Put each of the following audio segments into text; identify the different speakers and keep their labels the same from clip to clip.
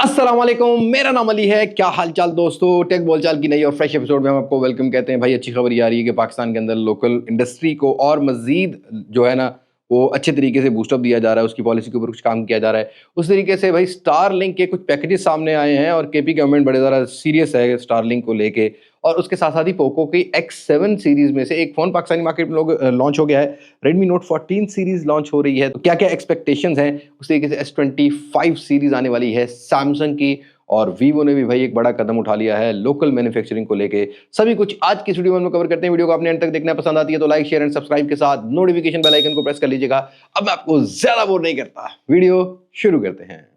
Speaker 1: अस्सलाम वालेकुम, मेरा नाम अली है। क्या हालचाल दोस्तों। टेक बोलचाल की नई और फ्रेश एपिसोड में हम आपको वेलकम कहते हैं। भाई अच्छी खबर ये आ रही है कि पाकिस्तान के अंदर लोकल इंडस्ट्री को और मजीद जो है ना वो अच्छे तरीके से बूस्टअप दिया जा रहा है, उसकी पॉलिसी के ऊपर कुछ काम किया जा रहा है। उस तरीके से भाई स्टारलिंक के कुछ पैकेजेस सामने आए हैं और केपी गवर्नमेंट बड़े ज़्यादा सीरियस है स्टारलिंक को लेके। और उसके साथ साथ ही पोको की X7 सीरीज में से एक फ़ोन पाकिस्तानी मार्केट में लोग लॉन्च हो गया है। रेडमी नोट 14 सीरीज लॉन्च हो रही है। तो क्या क्या एक्सपेक्टेशंस हैं, उस तरीके से S25 सीरीज आने वाली है सैमसंग की। और वीवो ने भी भाई एक बड़ा कदम उठा लिया है लोकल मैन्युफैक्चरिंग को लेके। सभी कुछ आज की इस वीडियो में कवर करते हैं। वीडियो को आपने अंत तक देखना पसंद आती है तो लाइक शेयर एंड सब्सक्राइब के साथ नोटिफिकेशन बेल आइकन को प्रेस कर लीजिएगा। अब मैं आपको ज्यादा बोर नहीं करता, वीडियो शुरू करते हैं।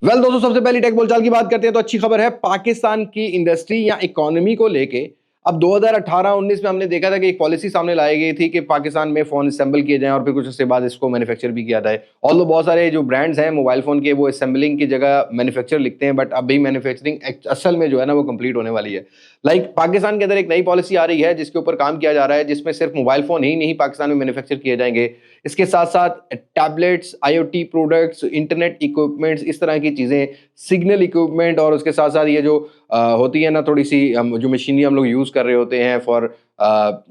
Speaker 1: दोस्तों, सबसे पहले टेक बोलचाल की बात करते हैं तो अच्छी खबर है पाकिस्तान की इंडस्ट्री या इकोनॉमी को लेके। अब 2018-19 में हमने देखा था कि एक पॉलिसी सामने लाई गई थी कि पाकिस्तान में फोन असेंबल किए जाएं और फिर कुछ उसके बाद इसको मैन्युफैक्चर भी किया जाए। ऑल्दो बहुत सारे जो ब्रांड्स हैं मोबाइल फोन के वो असेंबलिंग की जगह मैन्युफैक्चर लिखते हैं, बट अभी मैन्युफैक्चरिंग असल में जो है ना वो कंप्लीट होने वाली है। पाकिस्तान के अंदर एक नई पॉलिसी आ रही है जिसके ऊपर काम किया जा रहा है, जिसमें सिर्फ मोबाइल फोन ही नहीं पाकिस्तान में मैन्युफैक्चर किए जाएंगे। इसके साथ साथ tablets, IoT products, internet equipments, इस तरह की चीज़ें, सिग्नल इक्विपमेंट, और उसके साथ साथ ये जो होती है ना थोड़ी सी जो मशीनरी हम लोग यूज़ कर रहे होते हैं फॉर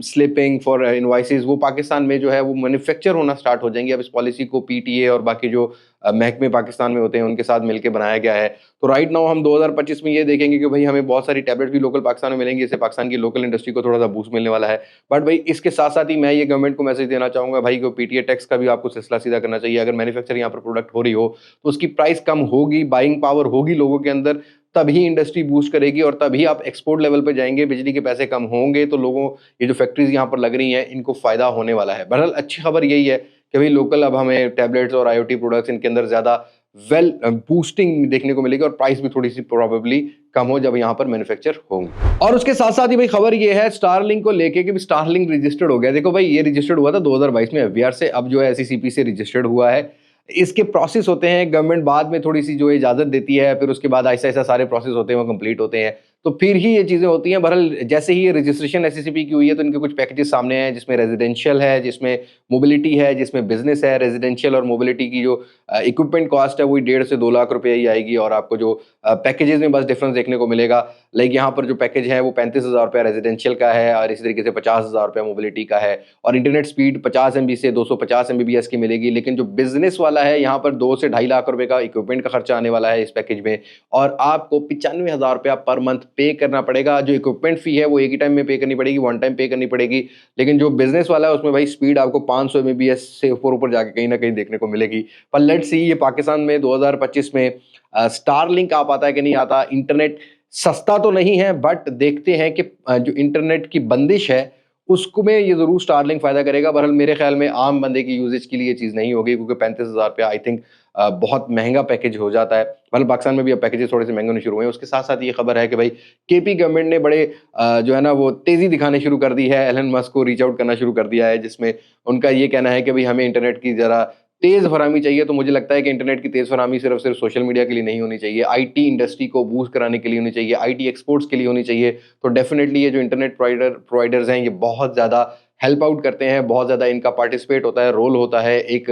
Speaker 1: स्लिपिंग, फॉर इनवॉइसेस, वो पाकिस्तान में जो है वो मैन्युफैक्चर होना स्टार्ट हो जाएंगे। अब इस पॉलिसी को PTA और बाकी जो महकमे पाकिस्तान में होते हैं उनके साथ मिलकर बनाया गया है। तो राइट नाउ हम 2025 में ये देखेंगे कि भाई हमें बहुत सारी टैबलेट भी लोकल पाकिस्तान में मिलेंगी। इससे पाकिस्तान की लोकल इंडस्ट्री को थोड़ा सा बूस्ट मिलने वाला है। बट भाई इसके साथ साथ ही मैं ये गवर्नमेंट को मैसेज देना चाहूँगा भाई कि PTA टैक्स का भी आपको सिलसिला सीधा करना चाहिए। अगर मैन्युफैक्चर यहाँ पर प्रोडक्ट हो रही हो तो उसकी प्राइस कम होगी, बाइंग पावर होगी लोगों के अंदर, तभी इंडस्ट्री बूस्ट करेगी और तभी आप एक्सपोर्ट लेवल पे जाएंगे। बिजली के पैसे कम होंगे तो लोगों, ये जो फैक्ट्रीज यहाँ पर लग रही हैं इनको फायदा होने वाला है। बहरहाल अच्छी खबर यही है कि भाई लोकल अब हमें टैबलेट्स और IoT प्रोडक्ट्स इनके अंदर ज्यादा बूस्टिंग देखने को मिलेगी और प्राइस भी थोड़ी सी प्रोबेबली कम हो जब यहाँ पर मैन्युफैक्चर होंगे। और उसके साथ साथ ही भाई खबर ये है स्टारलिंक को लेके कि स्टारलिंक रजिस्टर्ड हो गया। देखो भाई ये रजिस्टर्ड हुआ था 2022 में FBR से, अब जो है SECP से रजिस्टर्ड हुआ है। इसके प्रोसेस होते हैं, गवर्नमेंट बाद में थोड़ी सी जो इजाजत देती है, फिर उसके बाद ऐसा ऐसा सारे प्रोसेस होते हैं वो कंप्लीट होते हैं, तो फिर ही ये चीज़ें होती हैं। बहरहाल जैसे ही ये रजिस्ट्रेशन SECP की हुई है तो इनके कुछ पैकेजेस सामने हैं जिसमें रेजिडेंशियल है, जिसमें मोबिलिटी है, जिसमें बिजनेस है। रेजिडेंशियल और मोबिलिटी की जो इक्विपमेंट कॉस्ट है वही 1.5 से 2 लाख रुपए ही आएगी और आपको जो पैकेजेस में बस डिफरेंस देखने को मिलेगा। लाइक यहाँ पर जो पैकेज है वो 35,000 रुपया रेजिडेंशियल का है और इसी तरीके से 50,000 रुपया मोबिलिटी का है। और इंटरनेट स्पीड 50 MB से 250 MBPS की मिलेगी। लेकिन जो बिजनेस वाला है यहाँ पर 2 से 2.5 लाख रुपए का इक्विपमेंट का खर्चा आने वाला है इस पैकेज में, और आपको 95,000 रुपया पर मंथ पे करना पड़ेगा। जो इक्विपमेंट फी है वो एक ही टाइम में पे करनी पड़ेगी, वन टाइम पे करनी पड़ेगी। लेकिन जो बिजनेस वाला है उसमें भाई स्पीड आपको 500 MBPS से ऊपर जाके कहीं ना कहीं देखने को मिलेगी। पर लेट्स सी ये पाकिस्तान में 2025 में स्टारलिंक आ पाता है कि नहीं आता। इंटरनेट सस्ता तो नहीं है बट देखते हैं कि जो इंटरनेट की बंदिश है उसको में ये जरूर स्टारलिंक फायदा करेगा। बहरहाल मेरे ख्याल में आम बंदे की यूजेज के लिए ये चीज़ नहीं होगी क्योंकि 35,000 रुपया आई थिंक बहुत महंगा पैकेज हो जाता है। मतलब पाकिस्तान में भी अब पैकेजेस थोड़े से महंगे होने शुरू हुए हैं। उसके साथ साथ ये खबर है कि भाई KP गवर्नमेंट ने बड़े जो है ना वो तेजी दिखाने शुरू कर दी है। एलन मस्क को रीच आउट करना शुरू कर दिया है, जिसमें उनका ये कहना है कि भाई हमें इंटरनेट की जरा तेज फरहमी चाहिए। तो मुझे लगता है कि इंटरनेट की तेज फरहमी सिर्फ सोशल मीडिया के लिए नहीं होनी चाहिए, IT इंडस्ट्री को बूस्ट कराने के लिए होनी चाहिए, IT एक्सपोर्ट्स के लिए होनी चाहिए। तो डेफिनेटली ये जो इंटरनेट प्रोवाइडर्स हैं ये बहुत ज़्यादा हेल्प आउट करते हैं, बहुत ज़्यादा इनका पार्टिसिपेट होता है, रोल होता है। एक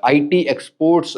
Speaker 1: IT एक्सपोर्ट्स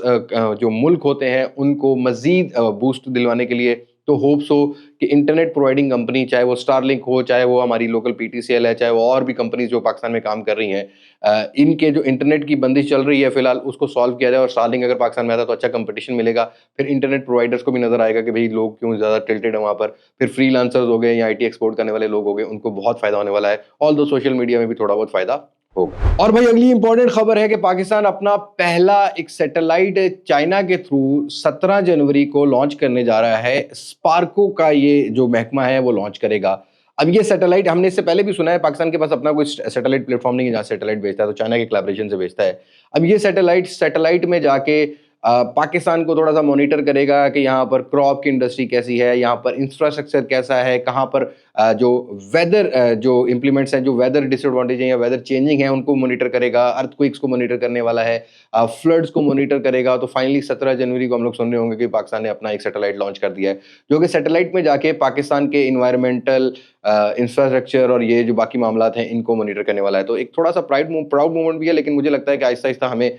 Speaker 1: जो मुल्क होते हैं उनको मज़ीद बूस्ट दिलवाने के लिए। तो होप्स हो कि इंटरनेट प्रोवाइडिंग कंपनी, चाहे वो स्टारलिंक हो, चाहे वो हमारी लोकल PTCL है, चाहे वो और भी कंपनीज जो पाकिस्तान में काम कर रही हैं, इनके जो इंटरनेट की बंदिश चल रही है फिलहाल उसको सॉल्व किया जाए। और स्टारलिंक अगर पाकिस्तान में आता तो अच्छा कंपटीशन मिलेगा। फिर इंटरनेट प्रोवाइडर्स को भी नजर आएगा कि भाई लोग क्यों ज़्यादा टिल्टेड है वहाँ पर। फिर फ्रीलांसर्स हो गए या IT एक्सपोर्ट करने वाले लोग हो गए, उनको बहुत फायदा होने वाला है। ऑल्दो सोशल मीडिया में भी थोड़ा बहुत फायदा होगा। और भाई अगली इंपॉर्टेंट खबर है कि पाकिस्तान अपना पहला एक सैटेलाइट चाइना के थ्रू 17 जनवरी को लॉन्च करने जा रहा है। स्पार्को का ये जो महकमा है वो लॉन्च करेगा। अब ये सैटेलाइट हमने इससे पहले भी सुना है, पाकिस्तान के पास अपना कोई सैटेलाइट प्लेटफॉर्म नहीं है जहाँ सैटेलाइट भेजता है, तो चाइना के कोलैबोरेशन से भेजता है। अब ये सैटेलाइट में जाके पाकिस्तान को थोड़ा सा मॉनिटर करेगा कि यहाँ पर क्रॉप की इंडस्ट्री कैसी है, यहाँ पर इंफ्रास्ट्रक्चर कैसा है, कहाँ पर जो वेदर जो इम्प्लीमेंट्स हैं, जो वेदर डिसएडवांटेज हैं या वेदर चेंजिंग है उनको मॉनिटर करेगा, अर्थक्वेक्स को मॉनिटर करने वाला है, फ्लड्स को मॉनिटर करेगा। तो फाइनली 17 जनवरी को हम लोग सुन रहे होंगे कि पाकिस्तान ने अपना एक सैटेलाइट लॉन्च कर दिया है, जो कि सैटेलाइट में जाके पाकिस्तान के इन्वायरमेंटल इंफ्रास्ट्रक्चर और ये जो बाकी मामलात हैं इनको मॉनिटर करने वाला है। तो एक थोड़ा सा प्राउड मोमेंट भी है, लेकिन मुझे लगता है कि आहिस्ता आहिस्ता हमें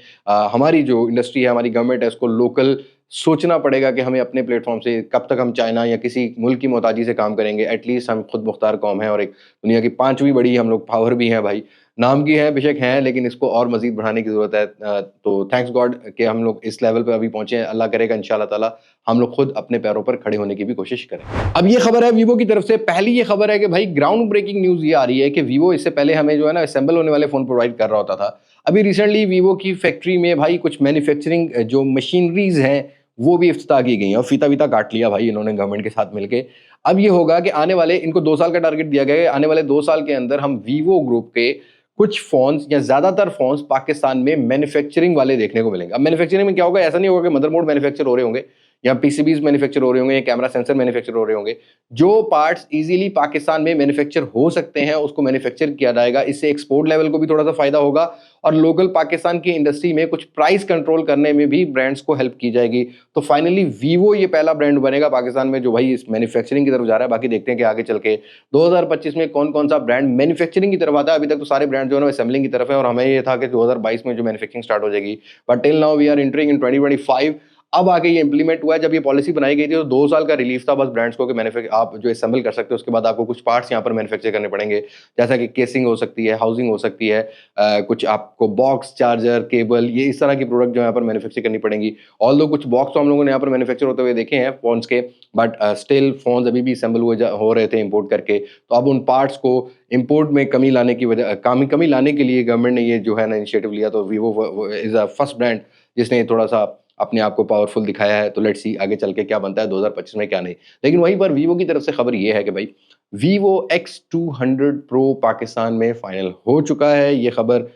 Speaker 1: हमारी जो इंडस्ट्री है, हमारी गवर्नमेंट है, उसको लोकल सोचना पड़ेगा कि हमें अपने प्लेटफॉर्म से कब तक हम चाइना या किसी मुल्क की मोहताजी से काम करेंगे। एटलीस्ट हम खुद मुख्तार कौम है और एक दुनिया की 5वीं बड़ी हम लोग पावर भी हैं भाई। नाम की है बेशक हैं, लेकिन इसको और मज़ीद बढ़ाने की ज़रूरत है। तो थैंक्स गॉड कि हम लोग इस लेवल पे अभी पहुँचे हैं। अल्लाह करेगा इंशाअल्लाह ताला हम लोग खुद अपने पैरों पर खड़े होने की भी कोशिश करें। अब ये खबर है वीवो की तरफ से। पहली ये खबर है कि भाई ग्राउंड ब्रेकिंग न्यूज़ ये आ रही है कि वीवो इससे पहले हमें जो है ना असेंबल होने वाले फ़ोन प्रोवाइड कर रहा होता था। अभी रिसेंटली वीवो की फैक्ट्री में भाई कुछ मैन्युफैक्चरिंग जो मशीनरीज़ हैं वो भी इफ्तिताह की गई हैं और फीता-वीता काट लिया भाई इन्होंने गवर्नमेंट के साथ मिलके। अब ये होगा कि आने वाले इनको 2 साल का टारगेट दिया गया है, आने वाले 2 साल के अंदर हम वीवो ग्रुप के कुछ फ़ोन्स या ज़्यादातर फ़ोन्स पाकिस्तान में मैन्युफैक्चरिंग वाले देखने को मिलेंगे। अब मैन्युफैक्चरिंग में क्या होगा, ऐसा नहीं होगा कि मदरबोर्ड मैन्युफैक्चर हो रहे होंगे या पीसीबीज़ मैन्युफैक्चर हो रहे होंगे या कैमरा सेंसर मैन्युफैक्चर हो रहे होंगे। जो पार्ट्स ईज़िली पाकिस्तान में मैन्युफैक्चर हो सकते हैं, उसको मैन्युफैक्चर किया जाएगा। इससे एक्सपोर्ट लेवल को भी थोड़ा-सा फ़ायदा होगा और लोकल पाकिस्तान की इंडस्ट्री में कुछ प्राइस कंट्रोल करने में भी ब्रांड्स को हेल्प की जाएगी। तो फाइनली वीवो ये पहला ब्रांड बनेगा पाकिस्तान में जो भाई इस मैन्युफैक्चरिंग की तरफ जा रहा है। बाकी देखते हैं कि आगे चल के 2025 में कौन-कौन सा ब्रांड मैन्युफैक्चरिंग की तरफ आता है। अभी तक तो सारे ब्रांड जो है ना असेंबलिंग की तरफ है और हमें ये था कि 2022 में जो मैन्युफैक्चरिंग स्टार्ट हो जाएगी। But till now we are entering in 2025। अब आगे ये इंप्लीमेंट हुआ है। जब ये पॉलिसी बनाई गई थी तो 2 साल का रिलीफ था बस ब्रांड्स को कि आप जो असेंबल कर सकते हो, उसके बाद आपको कुछ पार्ट्स यहाँ पर मैन्युफैक्चर करने पड़ेंगे। जैसा कि केसिंग हो सकती है, हाउसिंग हो सकती है, कुछ आपको बॉक्स, चार्जर, केबल, ये इस तरह की प्रोडक्ट जो यहाँ पर मैन्युफैक्चर करनी पड़ेंगी। ऑल्दो कुछ बॉक्स तो हम लोगों ने यहाँ पर मैन्युफैक्चर होते हुए देखे हैं फ़ोन्स के, बट स्टिल फ़ोन्स अभी भी असेंबल हो रहे थे इम्पोर्ट करके। तो अब उन पार्ट्स को इम्पोर्ट में कमी लाने की वजह कमी लाने के लिए गवर्नमेंट ने ये जो है ना इनिशिएटिव लिया। तो Vivo is a first brand जिसने थोड़ा-सा अपने आप को पावरफुल दिखाया है। तो लेट्स सी आगे चल के क्या बनता है 2025 में क्या नहीं। लेकिन वहीं पर वीवो की तरफ से खबर ये है कि भाई वीवो X200 प्रो पाकिस्तान में फाइनल हो चुका है। ये खबर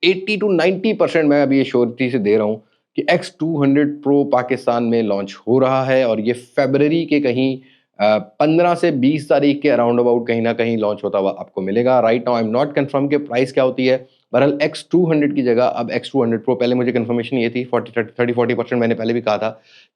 Speaker 1: 80 टू 90% मैं अभी ये श्योरिटी से दे रहा हूँ कि X200 प्रो पाकिस्तान में लॉन्च हो रहा है और ये फ़रवरी के कहीं 15 से 20 तारीख के अराउंड अबाउट कहीं न कहीं लॉन्च होता हुआ आपको मिलेगा। Right now I am not confirm कि प्राइस क्या होती है। बहरहाल X200 की जगह अब X200 प्रो, पहले मुझे कन्फर्मेशन ये थी 40% मैंने पहले भी कहा था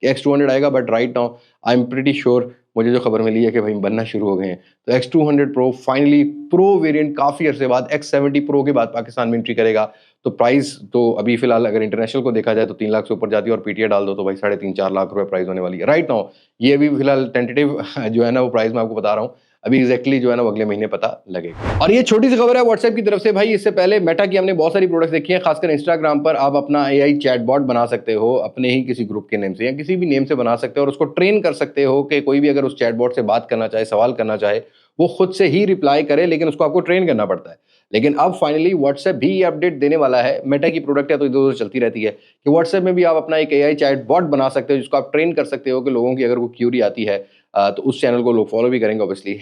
Speaker 1: कि X200 आएगा, but right now I am pretty sure मुझे जो खबर मिली है कि भाई बनना शुरू हो गए हैं। तो X200 pro finally pro variant काफ़ी अरसे बाद X70 प्रो के बाद पाकिस्तान में एंट्री करेगा। तो प्राइस तो अभी फिलहाल अगर इंटरनेशनल को देखा जाए तो 3 लाख से ऊपर जाती है और पीटीआर डाल दो तो भाई 3.5-4 लाख रुपए प्राइस होने वाली है। राइट नाउ ये अभी फिलहाल टेंटेटिव जो है ना वो प्राइस मैं आपको बता रहा हूँ। अभी एग्जैक्टली जो है ना वो अगले महीने पता लगेगा। और ये छोटी सी खबर है व्हाट्सएप की तरफ से भाई। इससे पहले मेटा की हमने बहुत सारी प्रोडक्ट्स देखी हैं, खासकर इंस्टाग्राम पर आप अपना एआई चैटबॉट बना सकते हो अपने ही किसी ग्रुप के नेम से या किसी भी नेम से बना सकते हो और उसको ट्रेन कर सकते हो कि कोई भी अगर उस चैटबॉट से बात करना चाहे, सवाल करना चाहे, वो खुद से ही रिप्लाई करे, लेकिन उसको आपको ट्रेन करना पड़ता है। लेकिन अब फाइनली व्हाट्सएप भी ये अपडेट देने वाला है। मेटा की प्रोडक्ट है तो इधर उधर चलती रहती है कि व्हाट्सएप में भी आप अपना एक एआई चैटबॉट बना सकते हो जिसको आप ट्रेन कर सकते हो कि लोगों की अगर कोई क्यूरी आती है तो उस चैनल को लोग फॉलो भी करेंगे ऑब्वियसली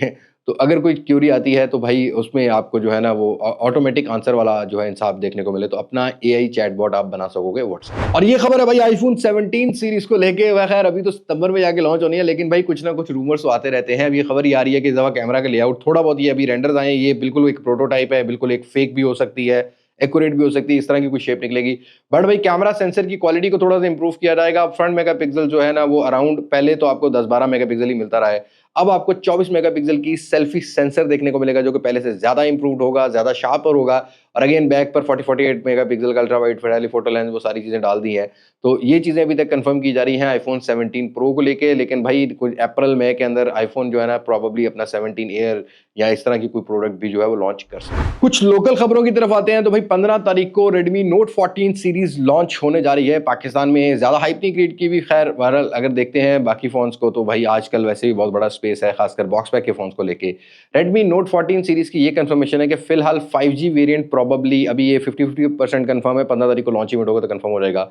Speaker 1: तो अगर कोई क्यूरी आती है तो भाई उसमें आपको जो है ना वो ऑटोमेटिक आंसर वाला जो है इंसाफ देखने को मिले, तो अपना एआई चैटबॉट आप बना सकोगे व्हाट्सएप। और ये खबर है भाई आईफोन 17 सीरीज को लेके। वह खैर अभी तो सितंबर में जाके लॉन्च होनी है, लेकिन भाई कुछ ना कुछ रूमर्स तो आते रहते हैं। अब ये खबर ये आ रही है कि इस दफा कैमरा का लेआउट थोड़ा बहुत ये अभी रेंडर्स आए हैं, ये बिल्कुल एक प्रोटोटाइप है, बिल्कुल एक फेक भी हो सकती है, एक्यूरेट भी हो सकती है, इस तरह की कुछ शेप निकलेगी। बट भाई कैमरा सेंसर की क्वालिटी को थोड़ा सा इंप्रूव किया जाएगा। फ्रंट मेगापिक्सल जो है ना वो अराउंड पहले तो आपको 10-12 मेगापिक्सल ही मिलता रहा है, अब आपको 24 मेगापिक्सल की सेल्फी सेंसर देखने को मिलेगा जो कि पहले से ज्यादा इंप्रूव्ड होगा, ज्यादा शार्पर होगा। और अगेन बैक पर 40-48 मेगापिक्सल का ultra wide Fidelity photo lens, वो सारी चीजें डाल दी हैं। तो ये चीजें अभी तक कंफर्म की जा रही हैं आईफोन 17 प्रो को लेके। लेकिन भाई कुछ अप्रैल मई के अंदर आईफोन जो है ना प्रॉबेबली अपना 17 एयर या इस तरह की कोई प्रोडक्ट भी जो है वो लॉन्च कर सकते हैं। कुछ लोकल खबरों की तरफ आते हैं तो भाई 15 तारीख को Redmi Note 14 सीरीज लॉन्च होने जा रही है पाकिस्तान में। ज्यादा हाइप नहीं क्रिएट की भी, खैर बहरहाल अगर देखते हैं बाकी फोन्स को तो भाई आजकल वैसे भी बहुत बड़ा स्पेस है खासकर बॉक्स पैक के फोन्स को लेके। Redmi Note 14 सीरीज की ये कंफर्मेशन है कि फिलहाल 5G वेरिएंट प्रॉबेबली अभी ये 50-50% कंफर्म है, 15 तारीख को लॉन्च इवेंट होगा तो कंफर्म हो जाएगा।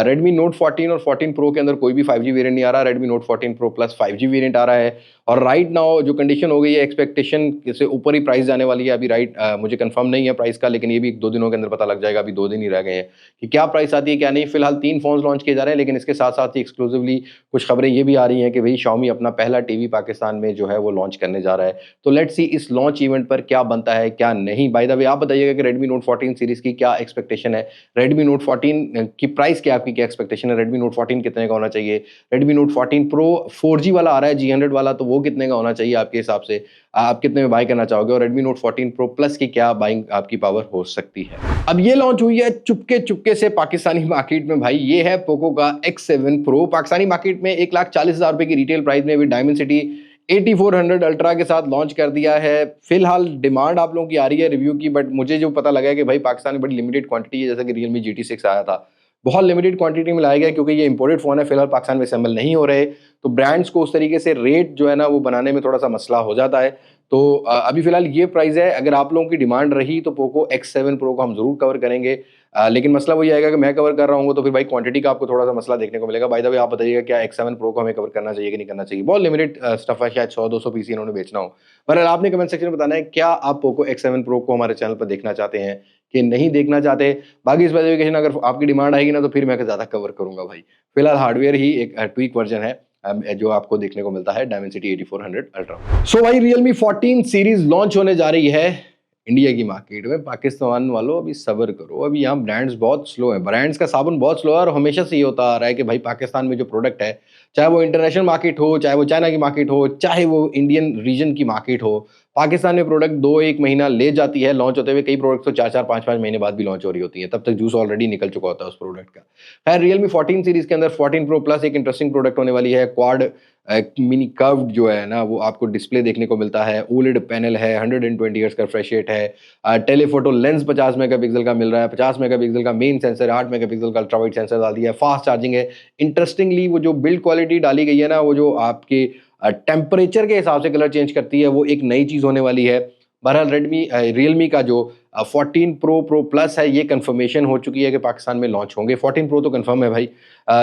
Speaker 1: Redmi Note 14 और 14 Pro के अंदर कोई भी 5G वेरिएंट नहीं आ रहा। Redmi Note 14 Pro plus 5G variant आ रहा है। और राइट नाउ जो कंडीशन हो गई है एक्सपेक्टेशन से ऊपर ही प्राइस जाने वाली है। अभी मुझे कंफर्म नहीं है प्राइस का, लेकिन ये भी 1-2 दिनों के अंदर पता लग जाएगा। अभी 2 दिन ही रह गए हैं कि क्या प्राइस आती है क्या नहीं। फिलहाल 3 फोन्स लॉन्च किए जा रहे हैं, लेकिन इसके साथ साथ ही एक्सक्लूसिवली कुछ खबरें ये भी आ रही हैं कि भाई Xiaomi अपना पहला टीवी पाकिस्तान में जो है वो लॉन्च करने जा रहा है। तो लेट्स सी इस लॉन्च इवेंट पर क्या बनता है, क्या नहीं। बाय द वे आप बताइएगा कि Redmi Note 14 सीरीज़ की क्या एक्सपेक्टेशन है? Redmi Note 14 की प्राइस क्या आपकी क्या एक्सपेक्टेशन है? Redmi Note 14 कितने का होना चाहिए? Redmi Note 14 Pro 4G वाला आ रहा है, G100 वाला, तो वो कितने का होना चाहिए आपके हिसाब से? आप कितने में बाय करना चाहोगे? और Redmi Note 14 Pro Plus की क्या बाइंग आपकी पावर हो सकती है? अब ये लॉन्च हुई है चुपके-चुपके से पाकिस्तानी मार्केट में भाई। ये है पोको का X7 Pro। पाकिस्तानी मार्केट में 1,40,000 रुपए की रिटेल प्राइस में अभी डायमेंसिटी 8400 अल्ट्रा के साथ लॉन्च कर दिया है। फिलहाल डिमांड आप लोगों की आ रही है रिव्यू की, बट मुझे जो पता लगा है कि भाई पाकिस्तान में बड़ी लिमिटेड क्वांटिटी है, जैसा कि Realme GT6 आया था, बहुत लिमिटेड क्वांटिटी में लाया गया क्योंकि ये इंपोर्टेड फ़ोन है, फिलहाल पाकिस्तान में असेंबल नहीं हो रहे। तो ब्रांड्स को उस तरीके से रेट जो है ना वो बनाने में थोड़ा-सा मसला हो जाता है। तो अभी फिलहाल ये प्राइस है। अगर आप लोगों की डिमांड रही तो पोको X7 Pro को हम ज़रूर कवर करेंगे। लेकिन मसला वही आएगा कि मैं कवर कर रहा हूँ तो फिर भाई क्वांटिटी का आपको थोड़ा-सा मसला देखने को मिलेगा। बाय द वे आप बताइएगा क्या X7 Pro को हमें कवर करना चाहिए कि नहीं करना चाहिए? बहुत लिमिटेड स्टफ है, शायद 100-200 पीस ही इन्होंने बेचना हो। बहरहाल आपने कमेंट सेक्शन में बताना है क्या आप पोको X7 Pro को हमारे चैनल पर देखना चाहते हैं कि नहीं देखना चाहते? बाकी स्पेसिफिकेशन अगर आपकी डिमांड आएगी ना तो फिर मैं ज़्यादा कवर करूँगा भाई। फिलहाल हार्डवेयर ही एक ट्वीक वर्जन है जो आपको देखने को मिलता है डायमेंसिटी 8400 अल्ट्रा। सो भाई Realme 14 सीरीज लॉन्च होने जा रही है इंडिया की मार्केट में। पाकिस्तान वालों अभी सब्र करो, अभी यहाँ ब्रांड्स बहुत स्लो है, ब्रांड्स का साबुन बहुत स्लो है और हमेशा से ये होता आ रहा है कि भाई पाकिस्तान में जो प्रोडक्ट है, चाहे वो इंटरनेशनल मार्केट हो, चाहे वो चाइना की मार्केट हो, चाहे वो इंडियन रीजन की मार्केट हो, पाकिस्तान में प्रोडक्ट 2-1 महीना ले जाती है लॉन्च होते हुए। कई प्रोडक्ट तो 4-4 5-5 महीने बाद भी लॉन्च हो रही होती है, तब तक जूस ऑलरेडी निकल चुका होता है उस प्रोडक्ट का। खैर Realme 14 सीरीज के अंदर 14 Pro Plus एक इंटरेस्टिंग प्रोडक्ट होने वाली है। क्वाड मिनी कर्व्ड जो है ना वो आपको डिस्प्ले देखने को मिलता है। ओलेड पैनल है, 120 हर्ट्ज का रिफ्रेश रेट है। टेलीफोटो लेंस 50 मेगापिक्सल का मिल रहा है, 50 मेगापिक्सल का मेन सेंसर, 8 मेगापिक्सल का अल्ट्रा वाइड सेंसर डाल दिया है, फास्ट चार्जिंग है। इंटरेस्टिंगली वो जो बिल्ड क्वालिटी डाली गई है ना, वो जो आपके टेम्परेचर के हिसाब से कलर चेंज करती है, वो एक नई चीज़ होने वाली है। बहरहाल Realme का जो 14 Pro Plus है, ये कंफर्मेशन हो चुकी है कि पाकिस्तान में लॉन्च होंगे। 14 Pro तो कंफर्म है भाई,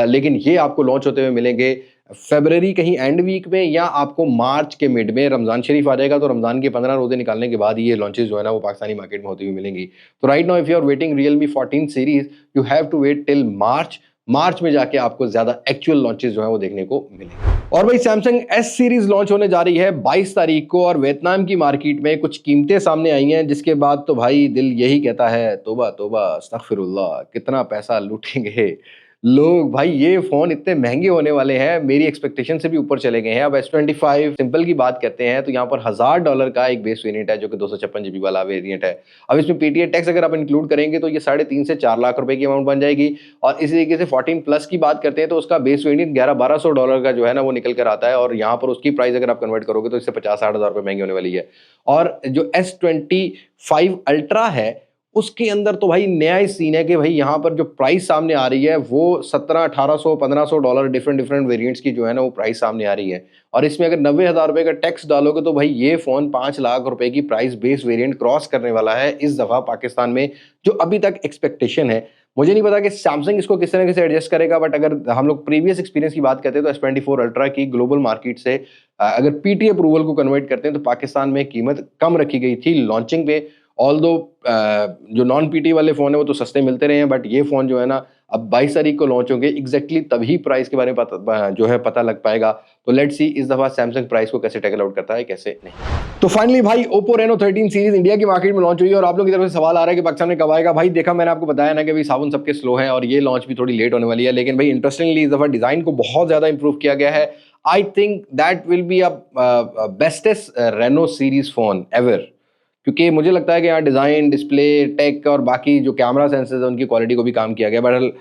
Speaker 1: लेकिन ये आपको लॉन्च होते हुए मिलेंगे फरवरी कहीं एंड वीक में, या आपको मार्च के मिड में। रमज़ान शरीफ आ जाएगा तो रमज़ान के 15 रोज़े निकालने के बाद ये लॉन्चेस जो है ना वो पाकिस्तानी मार्केट में होती हुई मिलेंगी। तो right now if you are waiting Realme 14 series, you have to wait till March में जाके आपको ज़्यादा एक्चुअल लॉन्चेस जो है वो देखने को मिलेंगे। और भाई सैमसंग S सीरीज लॉन्च होने जा रही है 22 तारीख को, और वियतनाम की मार्केट में कुछ कीमतें सामने आई हैं जिसके बाद तो भाई दिल यही कहता है तौबा तौबा अस्तगफिरुल्लाह, कितना पैसा लूटेंगे लोग। भाई ये फोन इतने महंगे होने वाले हैं, मेरी एक्सपेक्टेशन से भी ऊपर चले गए हैं। अब S25 सिंपल की बात करते हैं तो यहाँ पर $1000 का एक बेस वेरिएंट है जो कि 256 GB वाला वेरिएंट है। अब इसमें PTA टैक्स अगर आप इंक्लूड करेंगे तो ये 3.5 से 4 लाख रुपए की अमाउंट बन जाएगी। और इसी तरीके से 14 प्लस की बात करते हैं तो उसका बेस वेरिएंट $1100-1200 का जो है ना वो निकल कर आता है, और यहाँ पर उसकी प्राइस अगर आप कन्वर्ट करोगे तो इससे 50-60 हज़ार रुपए महंगी होने वाली है। और जो S25 अल्ट्रा है उसके अंदर तो भाई नया ही सीन है कि भाई यहाँ पर जो प्राइस सामने आ रही है वो 1700-1800-1500 डिफरेंट वेरिएंट्स की जो है ना वो प्राइस सामने आ रही है। और इसमें अगर 90,000 रुपए का टैक्स डालोगे तो भाई ये फोन 5 लाख रुपए की प्राइस बेस वेरिएंट क्रॉस करने वाला है इस दफा पाकिस्तान में, जो अभी तक एक्सपेक्टेशन है। मुझे नहीं पता कि सैमसंग इसको किस तरीके से एडजस्ट करेगा, बट अगर हम लोग प्रीवियस एक्सपीरियंस की बात करते हैं तो S24 अल्ट्रा की ग्लोबल मार्केट से अगर PTA अप्रूवल को कन्वर्ट करते हैं तो पाकिस्तान में कीमत कम रखी गई थी लॉन्चिंग पे। ऑल्दो जो नॉन PTA वाले फ़ोन है वो तो सस्ते मिलते रहे हैं, बट ये फ़ोन जो है ना अब 22 तारीख को लॉन्च होंगे। एग्जैक्टली तभी प्राइस के बारे में पता लग पाएगा। तो लेट्स सी इस दफ़ा सैमसंग प्राइस को कैसे टैकल आउट करता है, कैसे नहीं। तो फाइनली भाई Oppo Reno 13 सीरीज इंडिया की मार्केट में लॉन्च हुई है, और आप लोगों की तरफ से सवाल आ रहा है कि पाकिस्तान में कब आएगा। भाई देखा, मैंने आपको बताया ना कि भाई साबुन सबके स्लो हैं और ये लॉन्च भी थोड़ी लेट होने वाली है, लेकिन भाई इंटरेस्टिंगली इस दफ़ा डिज़ाइन को बहुत ज़्यादा इंप्रूव किया गया है। I think that will be a bestest Reno series phone ever, क्योंकि मुझे लगता है कि यहाँ डिज़ाइन, डिस्प्ले, टेक और बाकी जो कैमरा सेंसर्स है उनकी क्वालिटी को भी काम किया गया। बहरहाल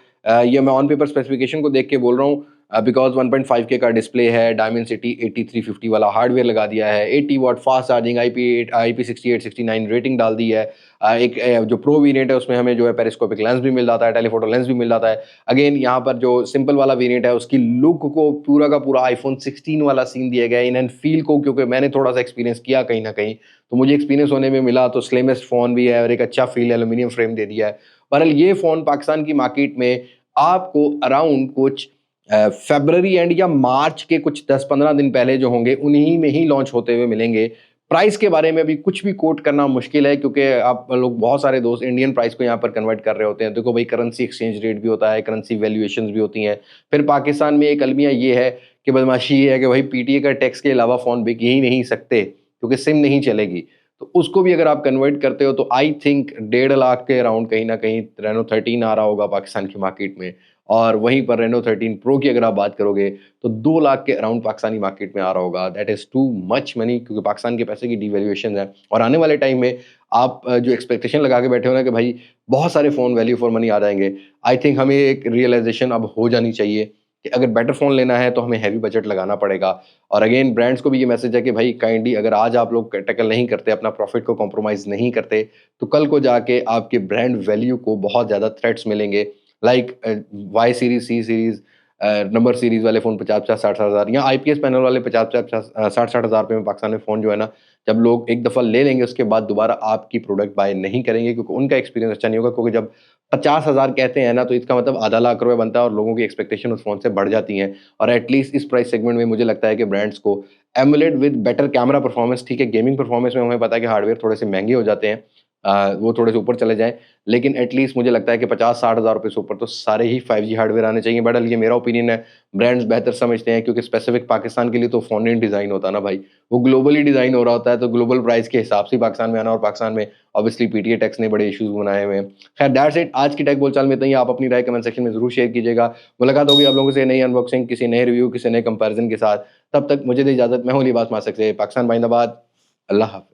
Speaker 1: ये मैं ऑन पेपर स्पेसिफिकेशन को देख के बोल रहा हूँ, बिकॉज 1.5K का डिस्प्ले है, डायमेंसिटी 8350 वाला हार्डवेयर लगा दिया है, 80 watt fast charging, IP68-69 rating डाल दी है। एक जो प्रो वेरिएंट है उसमें हमें जो है पेरिस्कोपिक लेंस भी मिल जाता है, टेलीफोटो लेंस भी मिल जाता है। अगेन यहाँ पर जो सिंपल वाला वेरिएंट है उसकी लुक को पूरा का पूरा iPhone 16 वाला सीन दिया गया है। इन एंड फील को, क्योंकि मैंने थोड़ा सा एक्सपीरियंस किया कहीं ना कहीं, तो मुझे एक्सपीरियंस होने में मिला तो स्लिमेस्ट फ़ोन भी है और एक अच्छा फील एल्यूमिनियम फ्रेम दे दिया है। बहरहाल ये फ़ोन पाकिस्तान की मार्केट में आपको अराउंड कुछ फरवरी एंड या मार्च के कुछ 10-15 दिन पहले जो होंगे उन्हीं में ही लॉन्च होते हुए मिलेंगे। प्राइस के बारे में अभी कुछ भी कोट करना मुश्किल है, क्योंकि आप लोग बहुत सारे दोस्त इंडियन प्राइस को यहाँ पर कन्वर्ट कर रहे होते हैं। देखो भाई, करेंसी एक्सचेंज रेट भी होता है, करेंसी वैल्यूएशंस भी होती हैं। फिर पाकिस्तान में एक अलमिया ये है कि बदमाशी ये है कि भाई पीटीए का टैक्स के अलावा फ़ोन बिक ही नहीं सकते क्योंकि सिम नहीं चलेगी। तो उसको भी अगर आप कन्वर्ट करते हो तो आई थिंक 1.5 लाख के अराउंड कहीं न कहीं रेनो 13 आ रहा होगा पाकिस्तान की मार्केट में, और वहीं पर रेनो 13 प्रो की अगर आप बात करोगे तो 2 लाख के अराउंड पाकिस्तानी मार्केट में आ रहा होगा। That is too much money, क्योंकि पाकिस्तान के पैसे की डिवैल्यूएशन है और आने वाले टाइम में आप जो एक्सपेक्टेशन लगा के बैठे हो ना कि भाई बहुत सारे फ़ोन वैल्यू फॉर मनी आ जाएँगे, आई थिंक हमें एक रियलाइज़ेशन अब हो जानी चाहिए कि अगर बेटर फ़ोन लेना है तो हमें हेवी बजट लगाना पड़ेगा। और अगेन ब्रांड्स को भी ये मैसेज है कि भाई काइंडली अगर आज आप लोग टैकल नहीं करते, अपना प्रॉफिट को कॉम्प्रोमाइज़ नहीं करते, तो कल को जाके आपके ब्रांड वैल्यू को बहुत ज़्यादा थ्रेट्स मिलेंगे। Like Y series, C series, number series वाले फ़ोन 50-50, 60-60 हज़ार या आईपीएस पैनल वाले 50-50, 60-60 हज़ार रुपए में पाकिस्तान में फ़ोन जो है ना, जब लोग एक दफ़ा ले लेंगे उसके बाद दोबारा आपकी प्रोडक्ट बाय नहीं करेंगे, क्योंकि उनका एक्सपीरियंस अच्छा नहीं होगा। क्योंकि जब 50,000 कहते हैं ना, तो इसका मतलब आधा लाख रुपए बनता है और लोगों की एक्सपेक्टेशन उस फ़ोन से बढ़ जाती हैं। और एटलीस्ट इस प्राइस सेगमेंट में मुझे लगता है कि ब्रांड्स को emulate with better camera performance, ठीक है, गेमिंग परफॉर्मेंस में हमें पता है कि हार्डवेयर थोड़े से महँगे हो जाते हैं। वो थोड़े से ऊपर चले जाएँ, लेकिन एटलीस्ट मुझे लगता है कि 50-60 हज़ार रुपए से ऊपर तो सारे ही 5G हार्डवेयर आने चाहिए। बहरहाल ये मेरा ओपिनियन है, ब्रांड्स बेहतर समझते हैं क्योंकि स्पेसिफिक पाकिस्तान के लिए तो फ़ोन नहीं डिज़ाइन होता ना भाई, वो ग्लोबली डिज़ाइन हो रहा होता है, तो ग्लोबल प्राइस के हिसाब से ही पाकिस्तान में आना, और पाकिस्तान में ऑब्वियसली पीटीए टैक्स ने बड़े इश्यूज़ बनाए हुए हैं। खैर दैट्स इट, आज की टेक बोलचाल में इतना ही। आप अपनी राय कमेंट सेक्शन में ज़रूर शेयर कीजिएगा। मुलाकात होगी आप लोगों से नई अनबॉक्सिंग, किसी नए रिव्यू, किसी नए कंपैरिज़न के साथ। तब तक मुझे दीजिए इजाज़त। मैं हूँ लिबास मासक से, पाकिस्तान बाइंदाबाद। अल्लाह हाफ़िज़।